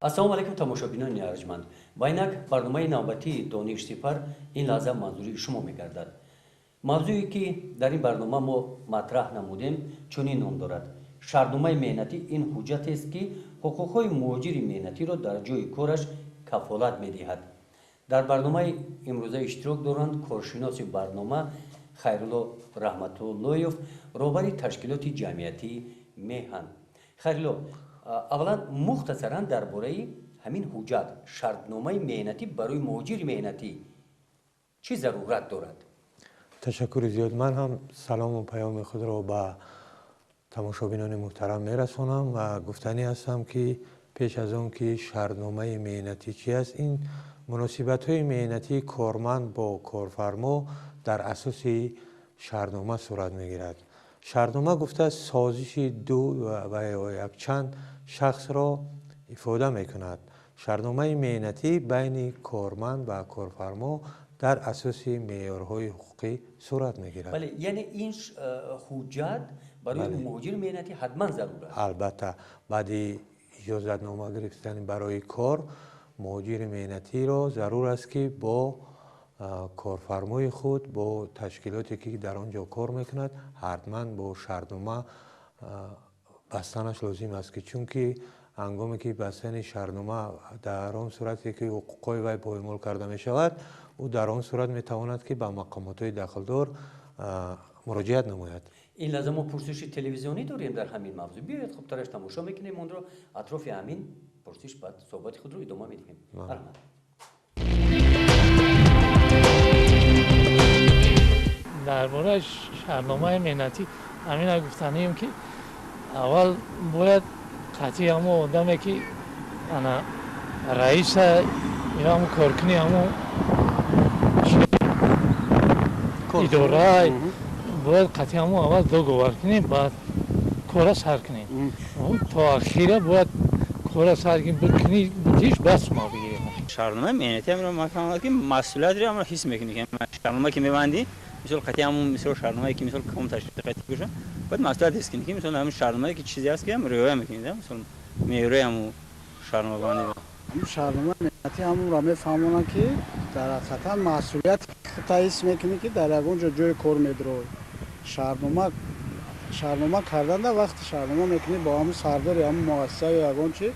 ассалому алайкум тамошобинони арҷманд. Ба инак барномаи навбатии донишсипар ин лаҳза манзури шумо мегардад. мавзӯе ки дар ин барнома мо матраҳ намудем чунин ном дорад: шартномаи меҳнатӣ ин ҳуҷҷатест ки ҳуқуқҳои муҳоҷири меҳнатиро дар ҷойи кораш кафолат медиҳад. дар барномаи имрӯза иштирок доранд коршиноси барнома хайрулло раҳматуллоев, роҳбари ташкилоти ҷамъиятии меҳан. хайрулло, аввалан мухтасаран дар бораи ҳамин ҳуҷҷат шартномаи меҳнатӣ барои муҳоҷири меҳнатӣ чӣ зарурат дорад? ташаккури зиёд. ман ҳам салому паёми худро ба тамошобинони муҳтарам мерасонам ва гуфтанӣ ҳастам ки пеш аз он ки шартномаи меҳнатӣ чӣ аст, ин муносибатҳои меҳнатии корманд бо корфармо дар асоси шартнома сурат мегирад. шартнома гуфтааст созиши ду ва якчанд шахсро ифода мекунад. шартномаи меҳнатӣ байни корманд ва корфармо дар асоси меъёрҳои ҳуқуқӣ сурат мегирад. бале, яъне ин ҳуҷҷат барои муҳоҷири меҳнатӣ ҳатман зарур аст. албатта баъди иҷозатнома гирифтани барои кор муҳоҷири меҳнатиро зарур аст ки бо корфармои худ бо ташкилоте ки дар он ҷо кор мекунад ҳатман бо шартнома бастанаш лозим аст, ки чунки ҳангоме ки бастани шартнома дар он сурате ки ҳуқуқҳои вай поимол карда мешавад, ӯ дар он сурат метавонад ки ба мақомотҳои дахлдор муроҷиат намояд. ин лаҳза мо пурсиши телевизионӣ дорем дар ҳамин мавзӯъ. биёед хубтараш тамошо мекунем, онро атрофи ҳамин пурсиш баъд суҳбати худро идома медиҳем. марҳамат. дар бораи шартномаи меҳнатӣ ҳамина гуфтанем ки аввал бояд қатъи ҳамон одаме ки ана раиса ё ҳамон коркуни ҳамон идора бояд қатъи ҳамон аввал договор кунем, баъд кора сар кунем. то ахира бояд кора сар бикунӣ будиш бас мо бигирем. шартномаи меҳнатӣ ҳамиро мафаҳмад ки масъулиятро ҳамро ҳис мекунӣ ки шартнома ки мебандӣ, мисол қатъи ҳамон мисол шартномае ки мисол ком ташкил қатъи куша бояд масъулият ҳис кунӣ ки мисол ҳамин шартномае ки чизе аст ки ҳам риоя мекунӣ, мисол меъёри ҳамон шартномабандӣ. шартномаи меҳнатӣ ҳамонро мефаҳмонанд ки дар ҳақиқатан масъулият таҳис мекунӣ ки дар ягон ҷо ҷои кор медроӣ. шартнома карданда вақти шартнома мекунӣ бо ҳамон сардори ҳамон муассиса ё ягон чи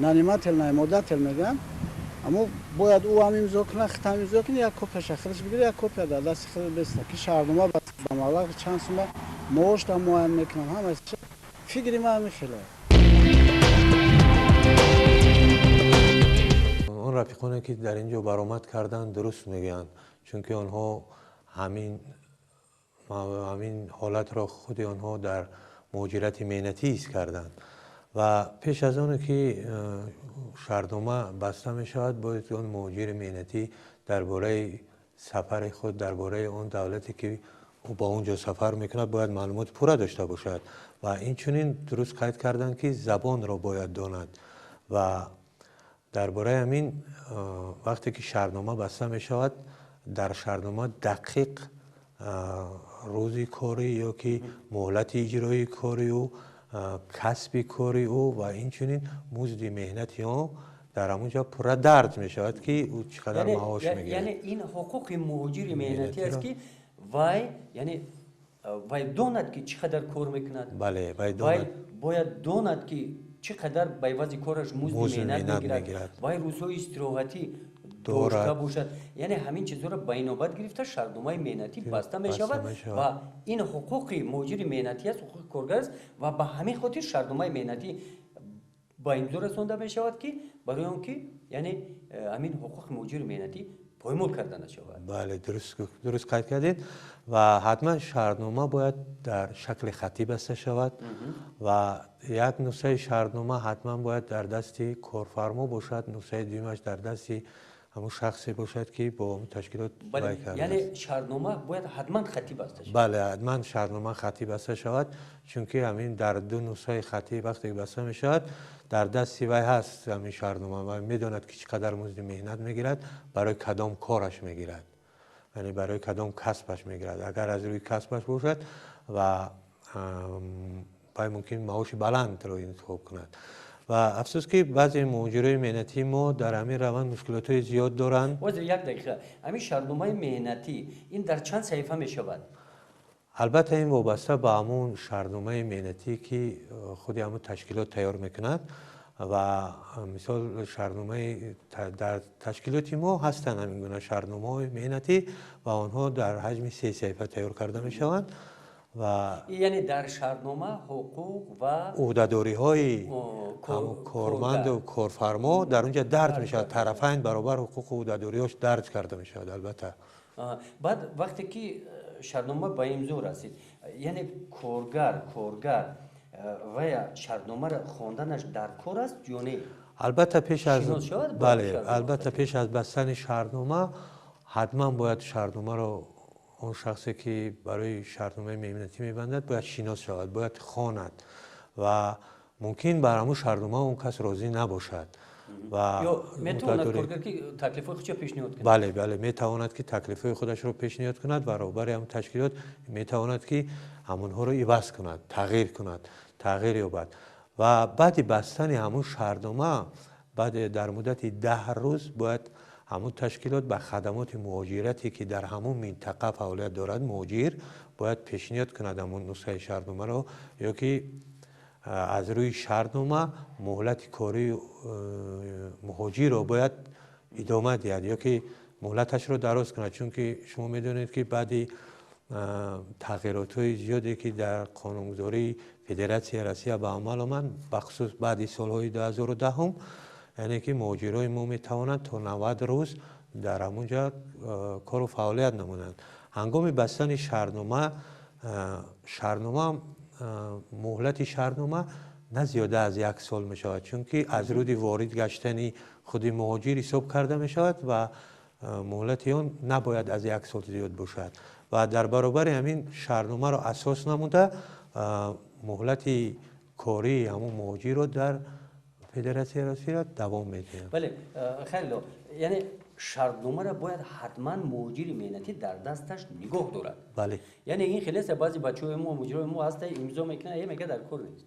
нанимател наимодател мегӯянд, аммо бояд ӯ ҳам имзо кунад, хитам имзо кунӣ, як копияша худаш бигири, як копия дар дасти худ беста ки шартнома ба маблағи чанд сума маошда муайян мекунанд. ҳамаи фикри ман ҳамин хеле. он рафиқоне ки дар ин ҷо баромад карданд дуруст мегӯянд, чунки онҳо ҳамин ҳолатро худи онҳо дар муҳоҷирати меҳнатӣ ҳис карданд ва пеш аз оне ки шартнома баста мешавад, бояд он муҳоҷири меҳнатӣ дар бораи сафари худ, дар бораи он давлате ки ӯ ба он ҷо сафар мекунад бояд маълумоти пурра дошта бошад ва инчунин дуруст қайд карданд ки забонро бояд донад ва дар бораи ҳамин вақте ки шартнома баста мешавад, дар шартнома дақиқ рӯзи кори ё ки муҳлати иҷрои кори ӯ, касби кори ӯ ва инчунин музди меҳнати он дар ҳамон ҷо пурра дарҷ мешавад ки ӯ чӣ қадар маош мегирад. яъне ин ҳуқуқи муҳоҷири меҳнатӣ аст ки вай донад ки чӣ қадар кор мекунад. бале, вай бояд донад ки чӣ қадар ба ивази кораш музди меҳнат мегирад. вай рӯзҳои истироҳатӣ дошта бошад. яъне ҳамин чизҳоро ба инобат гирифта шартномаи меҳнатӣ баста мешавад ва ин ҳуқуқи муҳоҷири меҳнатӣ аст, ҳуқуқи коргар аст ва ба ҳамин хотир шартномаи меҳнатӣ ба имзо расонда мешавад ки барои он ки яъне ҳамин ҳуқуқи муҳоҷири меҳнатӣ поймол карда нашавад. бале, дуруст қайд кардед ва ҳатман шартнома бояд дар шакли хатӣ баста шавад ва як нусхаи шартнома ҳатман бояд дар дасти корфармо бошад, нусхаи дуюмаш дар дасти ҳамон шахсе бошад ки бо ташкилот вай кардааст. яъне шартнома бояд ҳатман хатӣ баста шавад. бале, ҳатман шартнома хатӣ баста шавад, чунки ҳамин дар ду нусхаи хатӣ вақте ки баста мешавад, дар дасти вай ҳаст ҳамин шартнома ва медонад ки чӣ қадар музди меҳнат мегирад, барои кадом кораш мегирад, яъне барои кадом касбаш мегирад. агар аз рӯи касбаш бошад ва вай мумкин маоши баландро интихоб кунад و افسوس که بعضی مهاجرای مهنتی ما در همین روند مشکلات های زیاد دارند. واسه یک دقیقه همین شهرنامه مهنتی این در چند صحیفه می شود؟ البته این وابسته به همون شهرنامه مهنتی که خود همون تشکیلات تیار میکند و مثال شهرنامه در تشکیلات ما هستند همین گونه شهرنامه مهنتی و آنها در حجم 3 صفحه تیار کرده می شوند و یعنی در شهرنامه حقوق و عهده‌داری های کارگر. کارمند و کارفرما در اونجا درج می شود. طرفین برابر حقوق و عهده‌داری‌هاش درج کرده می شود. البته بعد وقتی که شهرنامه به امضا رسید یعنی کارگر و یا شهرنامه را خواندنش در کار است یا نه؟ البته پیش از شناس شود با بله شهرنامه. البته پیش از بستن شهرنامه حتما باید شهرنامه رو اون شخصی که برای شهرنامه مهمنتی میبندد باید شناس شود، باید خواند و ممکن بر همون شهرنامه اون کس راضی نباشد و یا میتواند کارگر که تکلیف خودش پیشنهاد کند؟ بله میتواند که تکلیف خودش رو پیشنهاد کند و برای هم تشکیلات میتواند که همونها رو عوض کند، تغییر یابد و بعد بستن همون شهرنامه بعد در مدت 10 روز باید همون تشکیلات به خدمات مهاجرتی که در همون منطقه فعالیت دارد مهاجر باید پیشنهاد کند همون نسخه شهرنامه رو یا که از روی شهرنامه مهلت کاری مهاجر رو باید ادامه دهد یا که مهلتش رو دراز کند چون که شما میدونید که بعدی تغییرات های زیادی که در قانونگذاری فدراسیون روسیه به عمل آمد بخصوص بعد سالهای 2010 یعنی که مهاجرای ما میتوانند تا 90 روز در همونجا کار و فعالیت نمونند. هنگام بستن شهرنامه مهلت شهرنامه نه زیاده از 1 سال می شود چون که از رود وارد گشتنی خود مهاجر حساب کرده می شود و مهلت آن نباید از 1 سال زیاد باشد و در برابر همین شهرنامه را اساس نموده مهلت کاری همون مهاجر رو در فدراسیون روسیه دوام میده. بله خیلی یعنی شهرنامه را باید حتما مهاجر مهنتی در دستش نگاه دارد. بله یعنی این خیلی است بعضی بچه‌های ما مهاجرای ما هست امضا میکنه یا میگه در کار نیست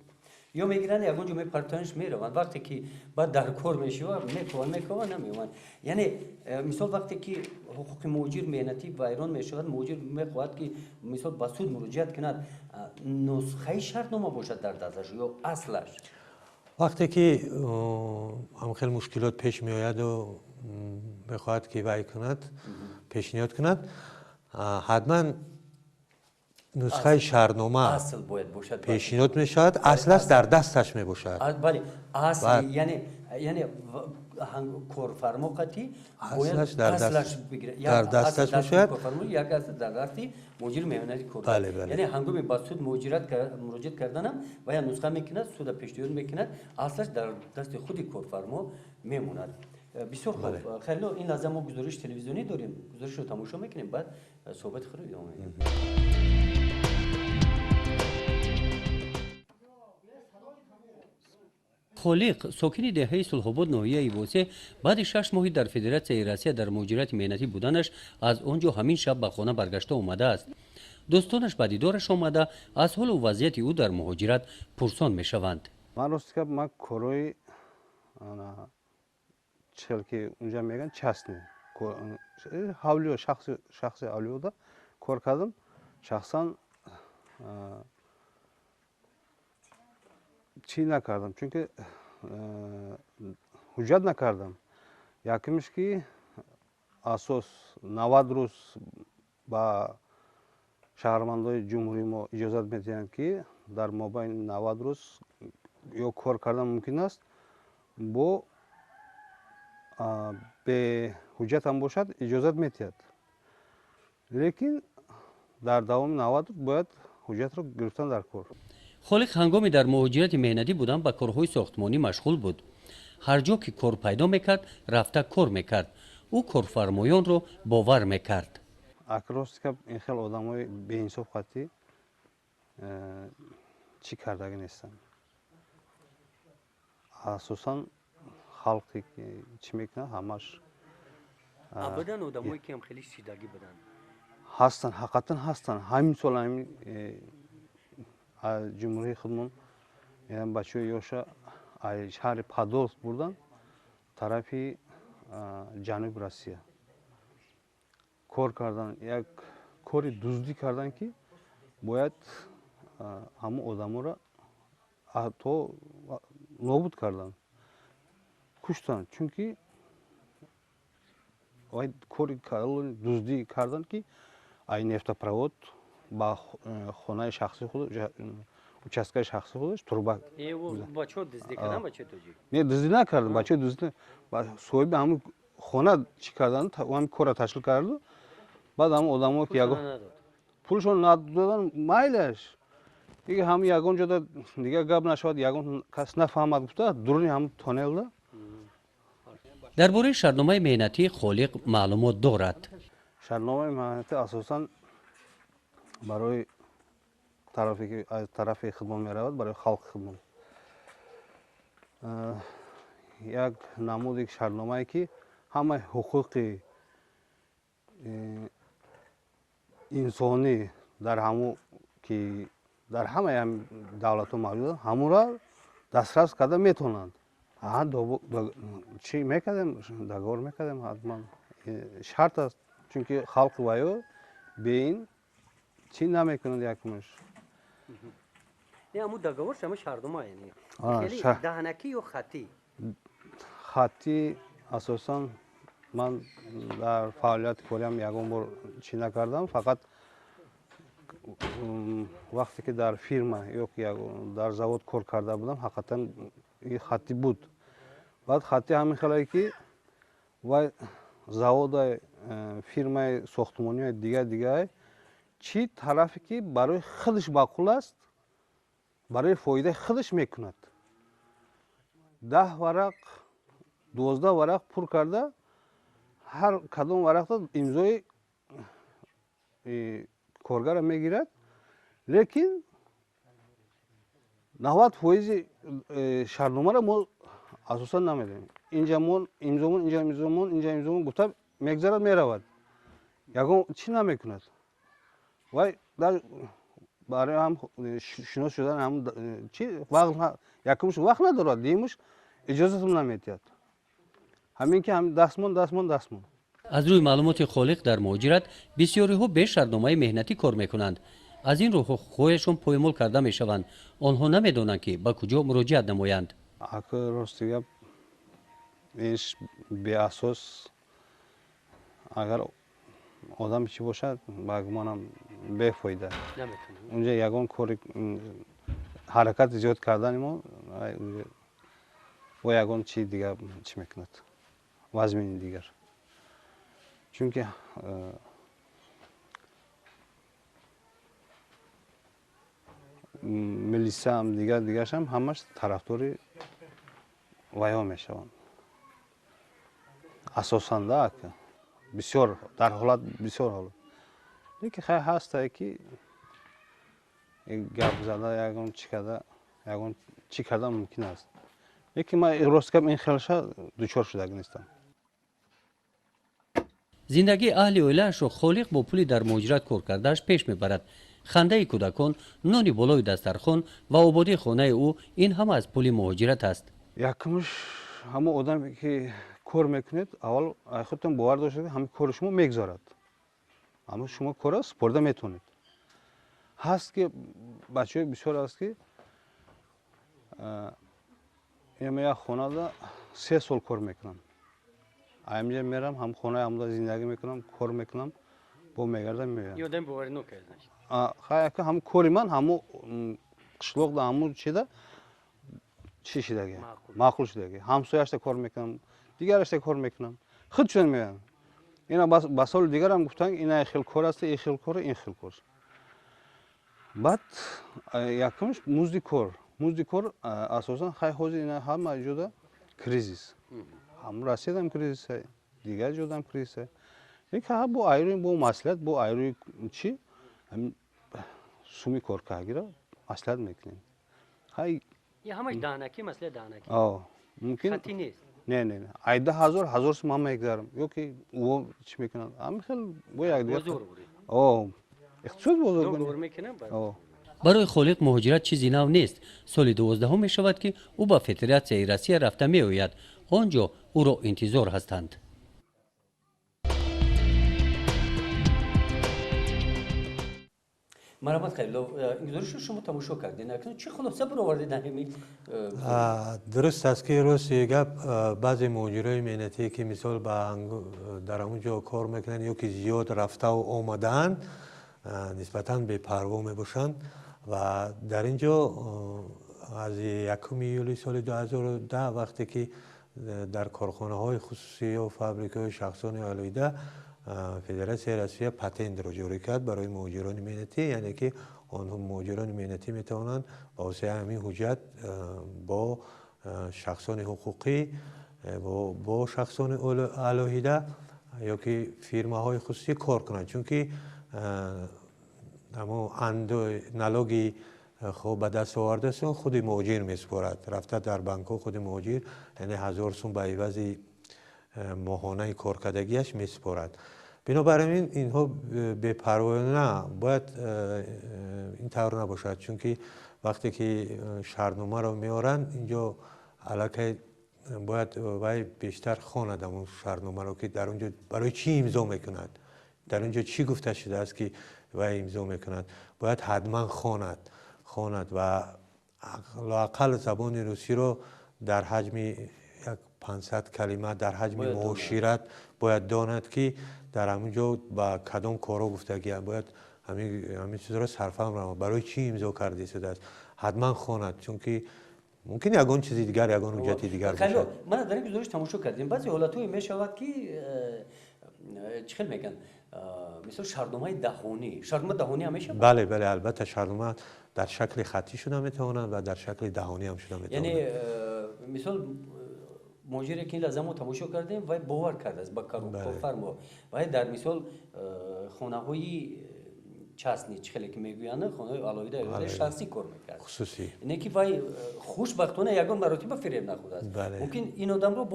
یا میگیرن یگونجا میپرتانش میروند وقتی که بعد در کار میشوند میکنن نمیومد یعنی مثال وقتی که حقوق مهاجر مهنتی و ایران میشود مهاجر میخواهد که مثال به سود مراجعت کند نسخه شهرنامه باشد در دستش یا اصلش وقتی که هم خیلی مشکلات پیش می آید و بخواهد که وعی کند پیشنهاد کند حتما نسخه شهرنامه اصل باید باشد پیشنهاد می شود اصلش در دستش می باشد بله اصل یعنی کارفرما قطعی باید اصلش بگیره در دستش می شود یک اصل در دستی مهاجر مهنتی کارگر یعنی هنگامی با سود مراجعت کردنم و یا نسخه میکند سود پیشنهاد میکند اصلش در دست خود کارفرما میموند. بسیار خوب خیلی این لحظه ما گزارش تلویزیونی داریم گزارش رو تماشا میکنیم بعد صحبت خود رو ادامه میدیم. خالق ساکن دهه صلح‌آباد ناحیه ایواسه بعد 6 ماهی در فدراسیون روسیه در مهاجرت مهنتی بودنش از آنجا همین شب به خانه برگشته آمده است. دوستانش به دیدارش آمده از حال و وضعیت او در مهاجرت پرسان میشوند. من راست که من کارای چل که اونجا میگن چسنی حولی شخص حولی دا کار کردم شخصا چی نکردم چون که حجت نکردم یکیش که اساس 90 روز با شهروندای جمهوری ما اجازت میدهند که در مابین 90 روز یا کار کردن ممکن است با به حجت هم باشد اجازت میدهد لیکن در دوام 90 روز باید حجت رو گرفتن در کار. خالق هنگامی در مهاجرت مهنتی بودن به کارهای ساختمانی مشغول بود. هر جا که کار پیدا میکرد رفته کار میکرد. او کارفرمایان رو باور میکرد. اکراست که این خیلی آدم های به انصاف قطعی چی کردگی نیستن. اساساً خلقی که چی میکنه همش ابدا آدمایی که هم خیلی سیدگی بودن هستن حقیقتا هستن همین سال همین جمهوری خودمون یعنی بچه یوشا шаҳри Подольск бурдан тарафи ҷануби Россия кор кардан, як кори дуздӣ кардан, ки бояд ҳамон одаморо то нобуд кардан, куштан. Чунки кори дуздӣ кардан, ки ай нефтопровод ба хонаи шахси худ, участкаи шахси худаш турба не дуздӣ накардан, бачаҳо дуздӣ соҳиби ҳамн хона чӣ кардан, ҳамин корро ташкил карду, баъд ҳамн одамо ки ягон пулшон надодан майлаш, дига ҳамн ягон ҷода дига гап нашавад, ягон кас нафаҳмад гуфта дуруни ҳамн тоннелда. дар бораи шартномаи меҳнатӣ Холиқ маълумот дорад. Шартномаи меҳнатӣ асосан барои тарафе ки аз тарафи хидмат меравад, барои халқи хидмат. Як намуди шартномае ки ҳамаи ҳуқуқи инсонӣ дар ҳамон ки дар ҳамаи давлатҳо мавҷуданд, ҳамонро дастрас карда метавонанд. Чӣ мекардем? Договор мекардем, ҳатман шарт аст, чунки халқи ваё бе ин чӣ намекунад якумаш. ҳамун договор ҳамун шартнома яъне даҳнакӣ ё хаттӣ? Хаттӣ асосан ман дар фаъолияти кориам ягон бор чӣ накардам, фақат вақте ки дар фирма ё дар завод кор карда будам, ҳақиқатан хаттӣ буд. Баъд хаттӣ ҳамин хелае ки вай заводаи фирмаи сохтмонии дигаи чӣ тарафе ки барои худаш маъқул аст, барои фоидаи худаш мекунад. 10 варақ 12 варақ пур карда, ҳар кадом варақта имзои коргара мегирад, лекин 90% шартномаро мо асосан намедем. Инҷа мон имзомон, инҷа имзомон, инҷа имзомон гуфта мегзарад, меравад. Ягон чӣ намекунад. Вай дар барои ҳам шинос шудан ҳам чӣ якумш вақт надорад, дуюмш иҷозатам наметиҳад. ҳамин ки дастмон. аз рӯи маълумоти Холиқ дар муҳоҷират бисёриҳо бе шартномаи меҳнатӣ кор мекунанд. аз ин рӯ ҳуқуқҳояшон поемол карда мешаванд. онҳо намедонанд ки ба куҷо муроҷиат намоянд. Ако рости гап иш беасос, агар одам чӣ бошад, ба гумонам бефоида. Унҷа ягон кори ҳаракати зиёд кардани мо бо ягон чӣ дига чӣ мекунад, вазмини дигар. Чунки милисиям дигашам ҳамаш тарафдори вайҳо мешаванд. Асосанда бисёр дар ҳолат бисёр ҳолат. Лекин хай ҳастае ки гап зада ягон чӣ карда мумкин аст. Лекин ман рост гап ин хелша дучор шудагӣ нестам. зиндагии аҳли оилаашро Холиқ бо пули дар муҳоҷират кор кардааш пеш мебарад. хандаи кӯдакон, нони болои дастархон ва ободии хонаи ӯ ин ҳама аз пули муҳоҷират аст. Якумш ҳамон одаме ки кор мекунед, аввал худтон бовар дошта ҳамин кори шумо мегзорад. Аммо шумо корро супорда метавонед. ҳаст ки бачаҳои бисёр аст ки як хонада 3 сол кор мекунам. Амҷа мерам, ҳам хонаи ҳамда зиндагӣ мекунам, кор мекунам, бо мегардам меоям. Ёдам бовар нокард. ҳам кори ман ҳамон қишлоқда ҳамон чида чӣ шудаги маъқул шудаги. ҳамсояшда кор мекунам, дигарашда кор мекунам. худшон меоям. ина ба соли дигарам гуфтанд ина хел кор аст, ин хел кор, ин хел кор. баъд якумш музди кор асосан хай ҳозир ина ҳама ҷода кризис. ҳам Россиядам кризис аст, дигар ҷодам кризис аст. Лекин бо айрӯи бо маслиҳат, бо айрӯи чӣ суми коркардгиро маслиҳат мекунем. ҳамаш даҳнакӣ масъала даҳнакӣ. Мумкин хаттӣ нест. Не. Айда 1000 сум ҳам мегзарам. ёки ӯ чӣ мекунад? Ҳамин хел бо якдигар. Иқтисод бозор договор мекунам. برای خالق مهاجرت چیزی نو نیست. سال 12 می شود که او به فدراسیون روسیه رفته می آید. آنجا او را انتظار هستند. مرحمت خیلی این گزارش شما تماشا کردین اکنون چه خلاصه برآوردید همین؟ درست است که روز گپ بعضی مهاجرای مهنتی که مثال در اونجا کار میکنن یا که زیاد رفته و آمدن نسبتاً به پروا میباشند و در اینجا از 1 یولی سال 2010 وقتی که در کارخانه های خصوصی و فابریک های شخصان علایده فدراسیون روسیه پتنت را جاری کرد برای مهاجران مهنتی، یعنی که آنها مهاجران مهنتی میتوانند با واسطه همین حجت با شخصان حقوقی با شخصان علایده یا که فیرما های خصوصی کار کنند، چون که اما نلاگی خب به دست آورده سون خود مهاجر میسپارد، رفته در بانک خود مهاجر یعنی 1000 سوم به عوض ماهانه کارکردگیش میسپارد. بنابراین اینها به پروانه باید این طور نباشد، چون که وقتی که شهرنامه را میارن اینجا علاقه باید وای بیشتر خواند اون شهرنامه را که در اونجا برای چی امضا میکند، در اونجا چی گفته شده است که وای امضا میکند، باید حتما خواند و لااقل زبان روسی رو در حجم 500 کلمه در حجم معاشرت باید داند که در همونجا با کدام کارا گفتگی باید همین چیز را صرفم را برای چی امضا کرده شده است حتما خواند، چون که ممکن یگان چیزی دیگر یگان حجتی دیگر باشد. من در این گزارش تماشا کردیم بعضی حالت‌های میشود که چخیل میگن مثل شهرنامه دهانی همیشه بله البته شهرنامه در شکل خطی شده میتوانند و در شکل دهانی هم شده میتوانند. یعنی مثال مهاجری که این لحظه ما تماشا کردیم و باور کرده است با کارفرما و در مثال خانه‌های چسنی چخیلی که میگویند خانه علایده شخصی کار میکرد خصوصی نه که وای خوشبختانه یگان مراتب فریب نخورده است. ممکن این آدم رو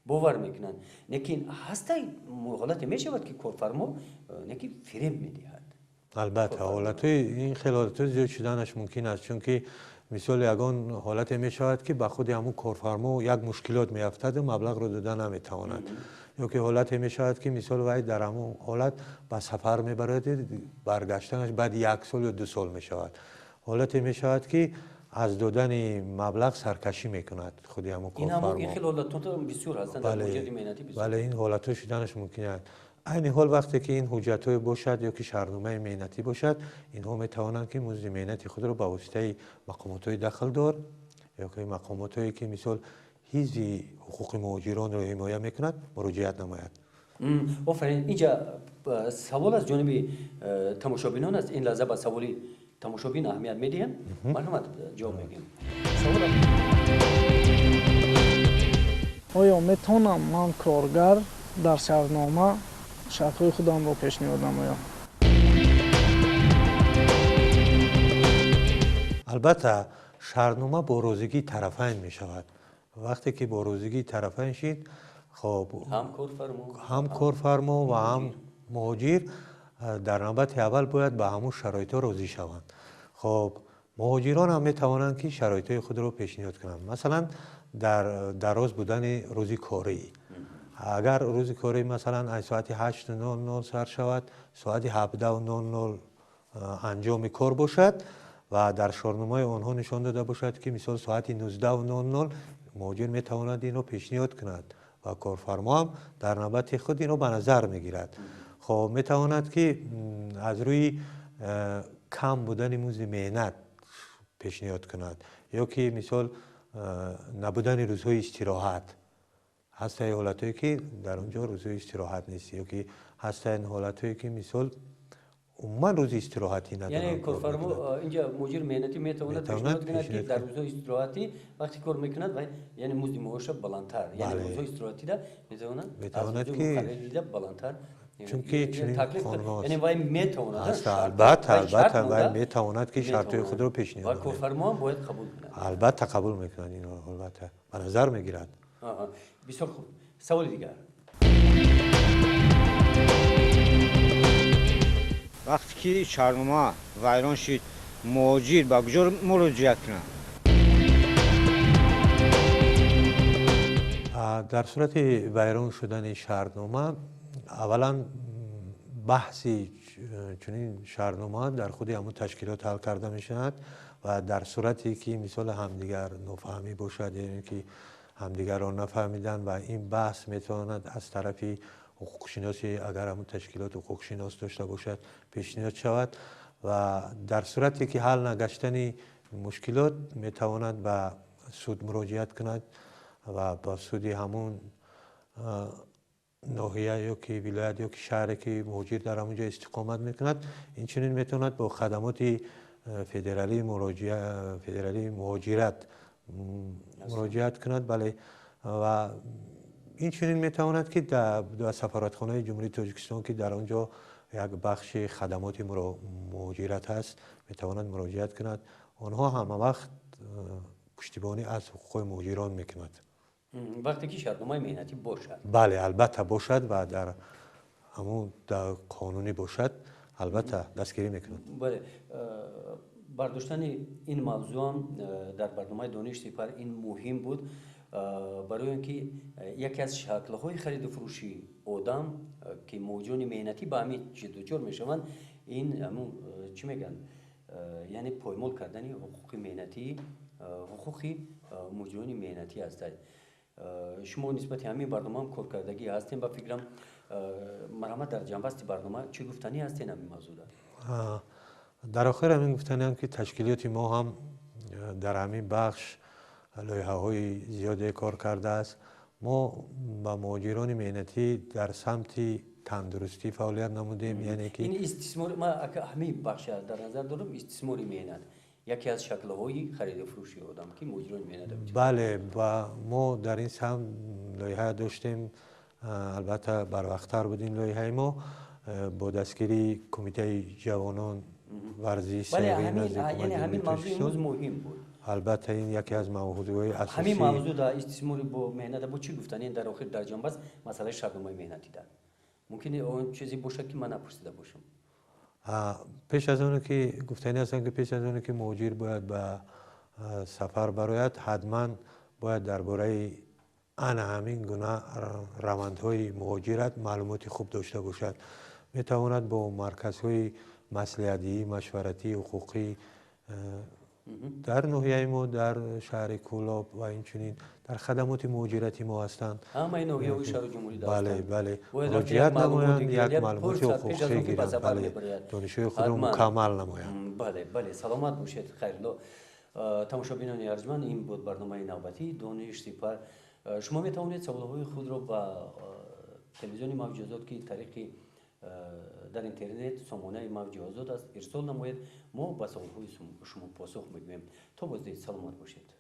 باور میکنن لیکن هسته حالت میشود که کارفرما نکی فریب میدهد. البته حالتهای این خلالات زیاد شدنش ممکن است، چون که مثال یگان حالت میشود که به خود همون کارفرما یک مشکلات میافتد و مبلغ رو دادن نمیتواند، یا که حالت میشود که مثال وای در همون حالت به سفر میبرد برگشتنش بعد 1 سال یا 2 سال میشود، حالت میشود که از دادن مبلغ سرکشی میکند خودی همون کارفرما. این خیلی حالتات بسیار هستند در مهاجرت مهنتی بسیار. بله این حالت‌ها شدنش ممکن است. این حال وقتی که این حجت‌های باشد یا که شهرنامه مهنتی باشد اینها میتوانند که مزد مهنتی خود را به واسطه مقامات‌های دخل دار یا که مقامات‌هایی که مثال حزب حقوق مهاجران را حمایت میکند مراجعت نماید. آفرین. اینجا سوال از جانب تماشابینان است. این لحظه به سوال تماشابین اهمیت میدیم. مرحمت جواب میگیم. سوال آیا میتونم من کارگر در شهرنامه شرطهای خودم را پیشنهاد نمایم؟ البته شهرنامه با روزگی طرفین می شود. وقتی که با روزگی طرفین شد خب هم کارفرما و هم مهاجر در نوبت اول باید به همون شرایط راضی شوند. خب مهاجران هم می توانند که شرایط خود را پیشنهاد کنند. مثلا در دراز بودن روزی کاری، اگر روزی کاری مثلا از ساعت 8:00 سر شود ساعت 17:00 انجام کار باشد و در شهرنامه آنها نشان داده باشد که مثلا ساعت 19:00 مهاجر میتواند اینو پیشنهاد کند و کارفرما هم در نوبت خود اینو به نظر میگیرد. خب میتواند که از روی کم بودن مزد مهنت پیشنهاد کند یا که مثال نبودن روزهای استراحت. هست حالتایی که در اونجا روزهای استراحت نیست یا که هست حالتایی که مثال عموما روز استراحتی ندارن. یعنی کارفرما اینجا مدیر مهنتی میتواند پیشنهاد کند که در روزهای استراحتی وقتی کار میکند و یعنی مزد معاش بلندتر، یعنی روزهای استراحتی ده میتواند که بلندتر، چون که چنین قانون یعنی وای میتواند البته وای میتواند که شرطهای خود رو پیشنهاد کند و کارفرما هم باید قبول کند. البته قبول میکنند اینو البته به نظر میگیرد. بسیار خوب. سوال دیگر. وقتی که شهرنامه ویران شد مهاجر به کجا مراجعه کنه؟ در صورت ویران شدن شهرنامه اولا بحثی چنین شهرنامه در خود همون تشکیلات حل کرده می شود و در صورتی که مثال همدیگر نفهمی باشد، یعنی که همدیگر را نفهمیدن و این بحث میتواند از طرف حقوق شناسی اگر همون تشکیلات حقوق شناس داشته باشد پیشنهاد شود و در صورتی که حل نگشتن مشکلات میتواند به سود مراجعت کند و با سود همون ناحیه یا که ولایت یا که شهری که مهاجر در همونجا استقامت میکند، این چنین میتواند با خدمات فدرالی مهاجرت مراجعت کند. بله و این چنین میتواند که در سفارتخانه جمهوری تاجیکستان که در آنجا یک بخش خدمات مهاجرت هست میتواند مراجعت کند. آنها همه وقت پشتیبانی از حقوق مهاجران میکند. وقتی که شهرنامه مهنتی باشد. بله البته باشد و در همون در قانونی باشد البته دستگیری میکنند. بله برداشتن این موضوع هم در برنامه دانش سپر این مهم بود برای اینکه یکی از شکل‌های خرید و فروشی آدم که موجودان مهنتی به همین جدوجار میشوند این همون چی میگن یعنی پایمال کردن حقوق مهنتی حقوقی موجودان مهنتی هستند. شما نسبت همین برنامه هم کار کردگی هستین با فکرم مرحمت در جنبست برنامه چی گفتنی هستین همین موضوع در آخر همین گفتنی هم که تشکیلات ما هم در همین بخش لایحه های زیاده کار کرده است. ما با مهاجران مهنتی در سمت تندرستی فعالیت نمودیم، یعنی که این استثمار ما همین بخش در نظر دارم استثمار مهنت یکی از شکل‌های خرید و فروشی آدم که مهاجران مهنت بود. بله و ما در این سمت لایحه داشتیم، البته بر وقت‌تر بود این لایحه ما با دستگیری کمیته جوانان ورزش بله سیاسی یعنی همین موضوع امروز مهم بود. البته این یکی از موضوعهای اساسی همین موضوع در استثمار با مهنت با چی گفتنی در آخر در جنبست مسئله شهرنامه مهنتی در ممکنه اون چیزی باشه که من نپرسیده باشم. پیش از اون که گفتنی هستن که پیش از اون که مهاجر باید به سفر برایت حتما باید درباره همین گونه روندهای مهاجرت معلوماتی خوب داشته باشد. میتواند با مرکزهای مصلحتی مشورتی حقوقی در ناحیه ما در شهر کولاب و اینچنین در خدمات مهاجرتی ما هستند. همه این ناحیه شهر جمهوری داشتند. بله مراجعت نمایند یک معلومات حقوقی گیرند. بله دانشجوی خود را مکمل نمایند. بله سلامت باشید. خیرلو تماشابینان ارجمند این بود برنامه نوبتی دانش سپر. شما میتوانید سوالهای خود را با تلویزیون موج آزاد که طریق در اینترنت سامانه موج آزاد است ارسال نمایید. ما با سوالهای شما پاسخ میدیم. تا بازدید سلامت باشید.